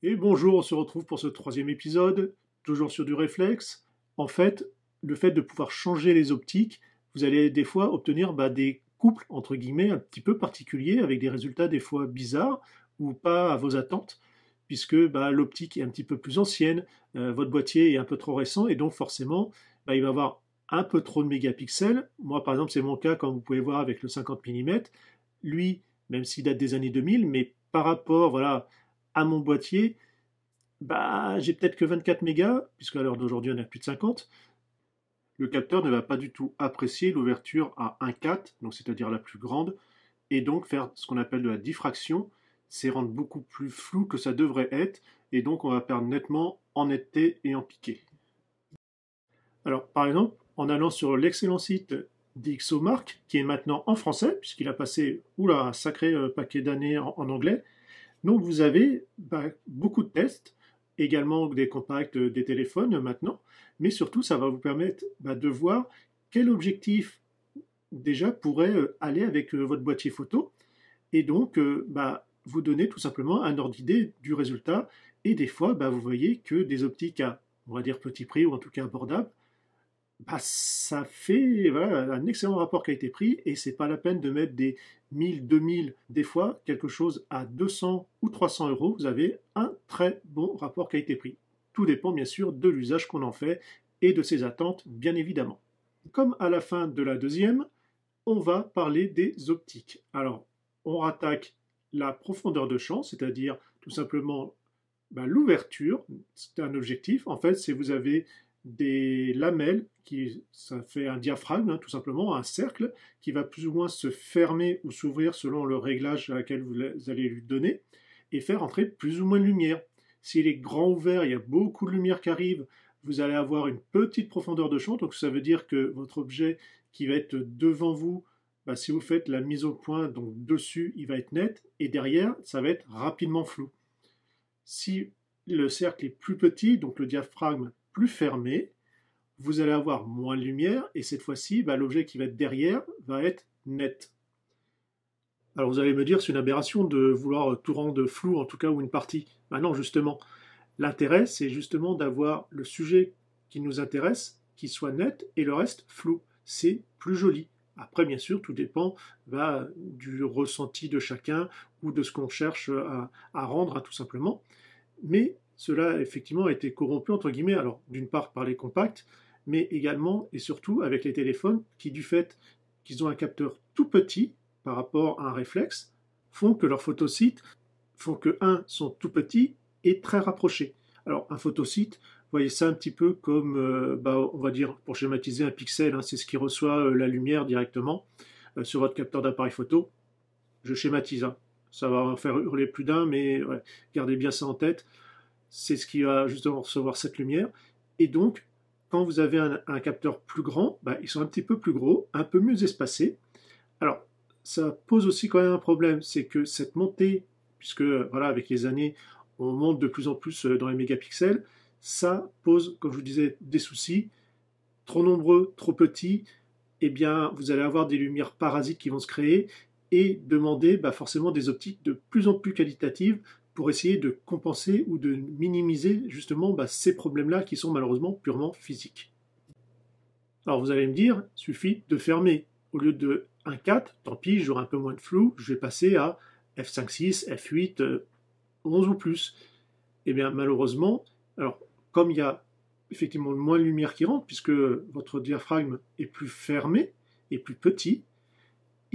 Et bonjour, on se retrouve pour ce troisième épisode, toujours sur du réflexe. En fait, le fait de pouvoir changer les optiques, vous allez des fois obtenir des couples, entre guillemets, un petit peu particuliers, avec des résultats des fois bizarres, ou pas à vos attentes, puisque l'optique est un petit peu plus ancienne, votre boîtier est un peu trop récent, et donc forcément, il va avoir un peu trop de mégapixels. Moi, par exemple, c'est mon cas, comme vous pouvez voir avec le 50 mm. Lui, même s'il date des années 2000, mais par rapport, voilà, à mon boîtier, j'ai peut-être que 24 mégas, puisque à l'heure d'aujourd'hui on a plus de 50. Le capteur ne va pas du tout apprécier l'ouverture à 1,4, donc c'est-à-dire la plus grande, et donc faire ce qu'on appelle de la diffraction, c'est rendre beaucoup plus flou que ça devrait être, et donc on va perdre nettement en netteté et en piqué. Alors par exemple, en allant sur l'excellent site d'XOMark, qui est maintenant en français, puisqu'il a passé un sacré paquet d'années en anglais. Donc vous avez beaucoup de tests, également des contacts des téléphones maintenant, mais surtout ça va vous permettre de voir quel objectif déjà pourrait aller avec votre boîtier photo, et donc vous donner tout simplement un ordre d'idée du résultat. Et des fois, vous voyez que des optiques à, on va dire, petit prix, ou en tout cas abordables, ça fait voilà, un excellent rapport qualité-prix, et c'est pas la peine de mettre des 1000, 2000, des fois quelque chose à 200 ou 300 euros, vous avez un très bon rapport qualité-prix. Tout dépend bien sûr de l'usage qu'on en fait et de ses attentes, bien évidemment. Comme à la fin de la deuxième, on va parler des optiques. Alors, on rattaque la profondeur de champ, c'est-à-dire tout simplement l'ouverture. C'est un objectif. En fait, c'est vous avez des lamelles, ça fait un diaphragme, tout simplement, un cercle, qui va plus ou moins se fermer ou s'ouvrir selon le réglage à laquelle vous allez lui donner, et faire entrer plus ou moins de lumière. S'il est grand ouvert, il y a beaucoup de lumière qui arrive, vous allez avoir une petite profondeur de champ, donc ça veut dire que votre objet qui va être devant vous, si vous faites la mise au point, donc dessus, il va être net, et derrière, ça va être rapidement flou. Si le cercle est plus petit, donc le diaphragme plus fermé, vous allez avoir moins de lumière, et cette fois-ci, l'objet qui va être derrière va être net. Alors vous allez me dire, c'est une aberration de vouloir tout rendre flou, en tout cas, ou une partie. Non, justement. L'intérêt, c'est justement d'avoir le sujet qui nous intéresse, qui soit net, et le reste flou. C'est plus joli. Après, bien sûr, tout dépend du ressenti de chacun, ou de ce qu'on cherche à rendre, tout simplement. Mais cela, effectivement, a été corrompu, entre guillemets, alors d'une part par les compacts, mais également et surtout avec les téléphones qui, du fait qu'ils ont un capteur tout petit par rapport à un réflexe, font que leurs photosites font que, sont tout petits et très rapprochés. Alors, un photosite, voyez ça un petit peu comme, on va dire, pour schématiser, un pixel, c'est ce qui reçoit la lumière directement sur votre capteur d'appareil photo. Je schématise, ça va en faire hurler plus d'un, mais gardez bien ça en tête. C'est ce qui va justement recevoir cette lumière. Et donc, quand vous avez un capteur plus grand, ils sont un petit peu plus gros, un peu mieux espacés. Alors, ça pose aussi quand même un problème, c'est que cette montée, puisque avec les années, on monte de plus en plus dans les mégapixels, ça pose, comme je vous disais, des soucis. Trop nombreux, trop petits, eh bien, vous allez avoir des lumières parasites qui vont se créer, et demander forcément des optiques de plus en plus qualitatives pour essayer de compenser ou de minimiser justement ces problèmes-là qui sont malheureusement purement physiques. Alors vous allez me dire, il suffit de fermer. Au lieu de 1.4, tant pis, j'aurai un peu moins de flou, je vais passer à f5.6, f8, 11 ou plus. Eh bien malheureusement, alors comme il y a effectivement moins de lumière qui rentre, puisque votre diaphragme est plus fermé et plus petit,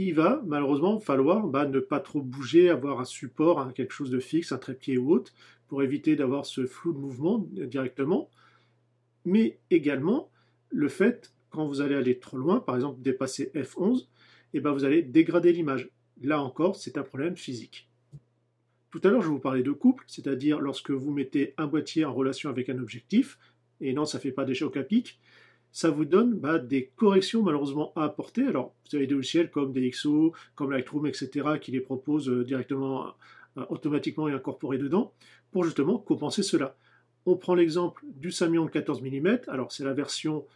il va malheureusement falloir ne pas trop bouger, avoir un support, quelque chose de fixe, un trépied ou autre, pour éviter d'avoir ce flou de mouvement directement. Mais également, le fait, quand vous allez aller trop loin, par exemple dépasser f11, vous allez dégrader l'image. Là encore, c'est un problème physique. Tout à l'heure, je vous parlais de couple, c'est-à-dire lorsque vous mettez un boîtier en relation avec un objectif, et non, ça ne fait pas des chocs à pic, ça vous donne des corrections malheureusement à apporter. Alors, vous avez des logiciels comme DxO, comme Lightroom, etc., qui les proposent directement, automatiquement et incorporés dedans, pour justement compenser cela. On prend l'exemple du Samyang 14 mm, alors c'est la version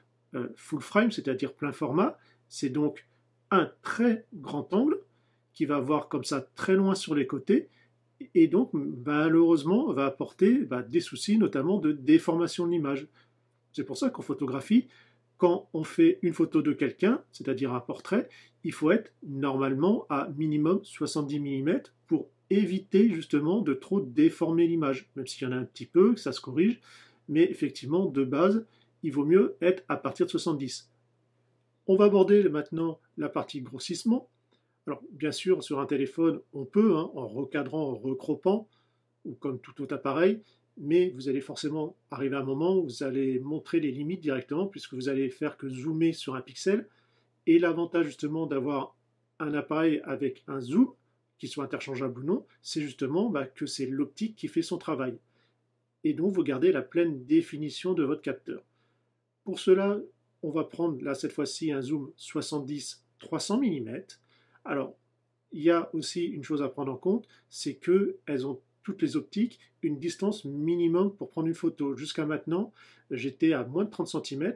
full frame, c'est-à-dire plein format, c'est donc un très grand angle, qui va voir comme ça très loin sur les côtés, et donc malheureusement va apporter des soucis, notamment de déformation de l'image. C'est pour ça qu'en photographie, quand on fait une photo de quelqu'un, c'est-à-dire un portrait, il faut être normalement à minimum 70 mm pour éviter justement de trop déformer l'image, même s'il y en a un petit peu, que ça se corrige, mais effectivement, de base, il vaut mieux être à partir de 70. On va aborder maintenant la partie grossissement. Alors, bien sûr, sur un téléphone, on peut, en recadrant, en recropant, ou comme tout autre appareil, mais vous allez forcément arriver à un moment où vous allez montrer les limites directement, puisque vous allez faire que zoomer sur un pixel. Et l'avantage justement d'avoir un appareil avec un zoom, qui soit interchangeable ou non, c'est justement que c'est l'optique qui fait son travail. Et donc vous gardez la pleine définition de votre capteur. Pour cela, on va prendre là cette fois-ci un zoom 70-300 mm. Alors, il y a aussi une chose à prendre en compte, c'est qu'elles ont toutes les optiques une distance minimum pour prendre une photo. Jusqu'à maintenant, j'étais à moins de 30 cm.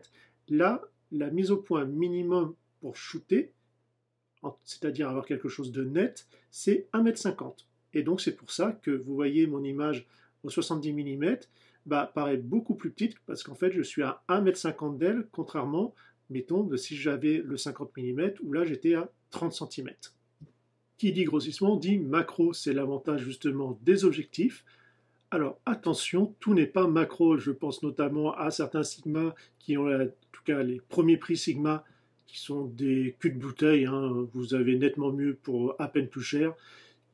Là, la mise au point minimum pour shooter, c'est-à-dire avoir quelque chose de net, c'est 1,50 m. Et donc c'est pour ça que vous voyez mon image au 70 mm paraît beaucoup plus petite, parce qu'en fait je suis à 1,50 m d'elle, contrairement, mettons, de si j'avais le 50 mm, où là j'étais à 30 cm. Qui dit grossissement dit macro, c'est l'avantage justement des objectifs. Alors attention, tout n'est pas macro, je pense notamment à certains Sigma qui ont en tout cas les premiers prix Sigma qui sont des culs de bouteille, vous avez nettement mieux pour à peine plus cher,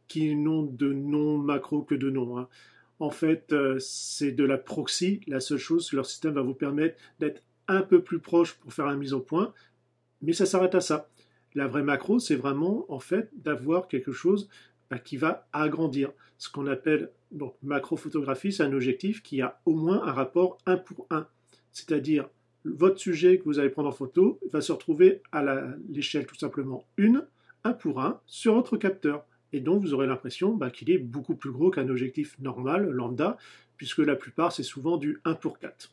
qui n'ont de nom macro que de nom. En fait, c'est de la proxy, la seule chose, leur système va vous permettre d'être un peu plus proche pour faire la mise au point, mais ça s'arrête à ça. La vraie macro, c'est vraiment en fait d'avoir quelque chose qui va agrandir. Ce qu'on appelle donc macrophotographie, c'est un objectif qui a au moins un rapport 1 pour 1. C'est-à-dire, votre sujet que vous allez prendre en photo va se retrouver à l'échelle tout simplement 1 pour 1 sur votre capteur. Et donc, vous aurez l'impression qu'il est beaucoup plus gros qu'un objectif normal, lambda, puisque la plupart, c'est souvent du 1 pour 4.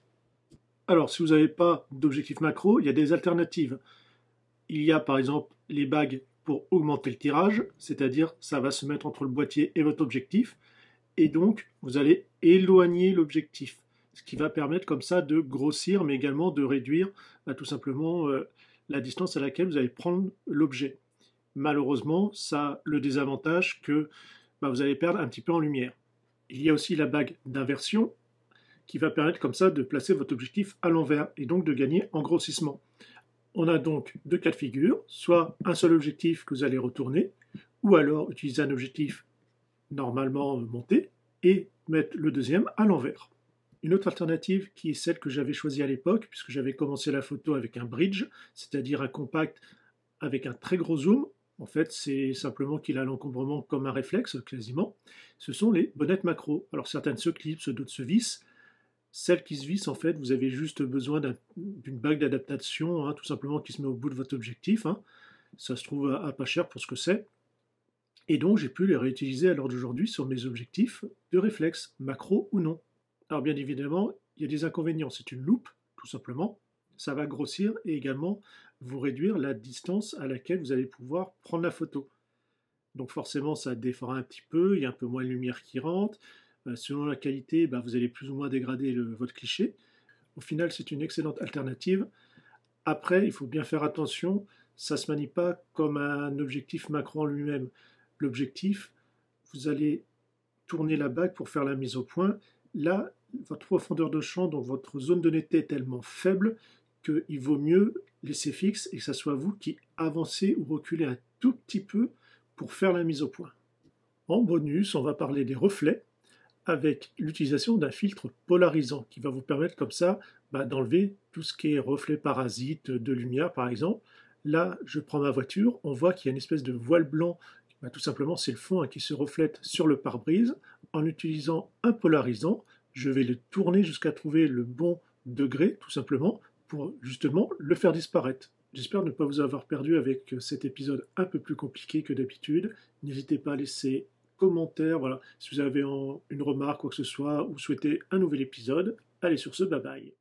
Alors, si vous n'avez pas d'objectif macro, il y a des alternatives. Il y a par exemple les bagues pour augmenter le tirage, c'est-à-dire ça va se mettre entre le boîtier et votre objectif, et donc vous allez éloigner l'objectif, ce qui va permettre comme ça de grossir, mais également de réduire tout simplement la distance à laquelle vous allez prendre l'objet. Malheureusement, ça a le désavantage que vous allez perdre un petit peu en lumière. Il y a aussi la bague d'inversion qui va permettre comme ça de placer votre objectif à l'envers et donc de gagner en grossissement. On a donc deux cas de figure, soit un seul objectif que vous allez retourner, ou alors utiliser un objectif normalement monté et mettre le deuxième à l'envers. Une autre alternative qui est celle que j'avais choisie à l'époque, puisque j'avais commencé la photo avec un bridge, c'est-à-dire un compact avec un très gros zoom. En fait, c'est simplement qu'il a l'encombrement comme un réflexe, quasiment. Ce sont les bonnettes macro. Alors certaines se clipsent, d'autres se vissent. Celles qui se vissent, en fait, vous avez juste besoin d'une bague d'adaptation, tout simplement qui se met au bout de votre objectif. Ça se trouve à pas cher pour ce que c'est. Et donc, j'ai pu les réutiliser à l'heure d'aujourd'hui sur mes objectifs de réflexe, macro ou non. Alors, bien évidemment, il y a des inconvénients. C'est une loupe, tout simplement. Ça va grossir et également vous réduire la distance à laquelle vous allez pouvoir prendre la photo. Donc, forcément, ça défore un petit peu, il y a un peu moins de lumière qui rentre. Selon la qualité, vous allez plus ou moins dégrader votre cliché. Au final, c'est une excellente alternative. Après, il faut bien faire attention, ça ne se manie pas comme un objectif macro en lui-même. L'objectif, vous allez tourner la bague pour faire la mise au point. Là, votre profondeur de champ, donc votre zone de netteté est tellement faible qu'il vaut mieux laisser fixe et que ce soit vous qui avancez ou reculez un tout petit peu pour faire la mise au point. En bonus, on va parler des reflets, avec l'utilisation d'un filtre polarisant qui va vous permettre comme ça d'enlever tout ce qui est reflet parasite de lumière par exemple. Là, je prends ma voiture, on voit qu'il y a une espèce de voile blanc, tout simplement c'est le fond qui se reflète sur le pare-brise. En utilisant un polarisant, je vais le tourner jusqu'à trouver le bon degré tout simplement pour justement le faire disparaître. J'espère ne pas vous avoir perdu avec cet épisode un peu plus compliqué que d'habitude. N'hésitez pas à laisser commentaires, si vous avez une remarque, quoi que ce soit, ou souhaitez un nouvel épisode. Allez sur ce, bye bye.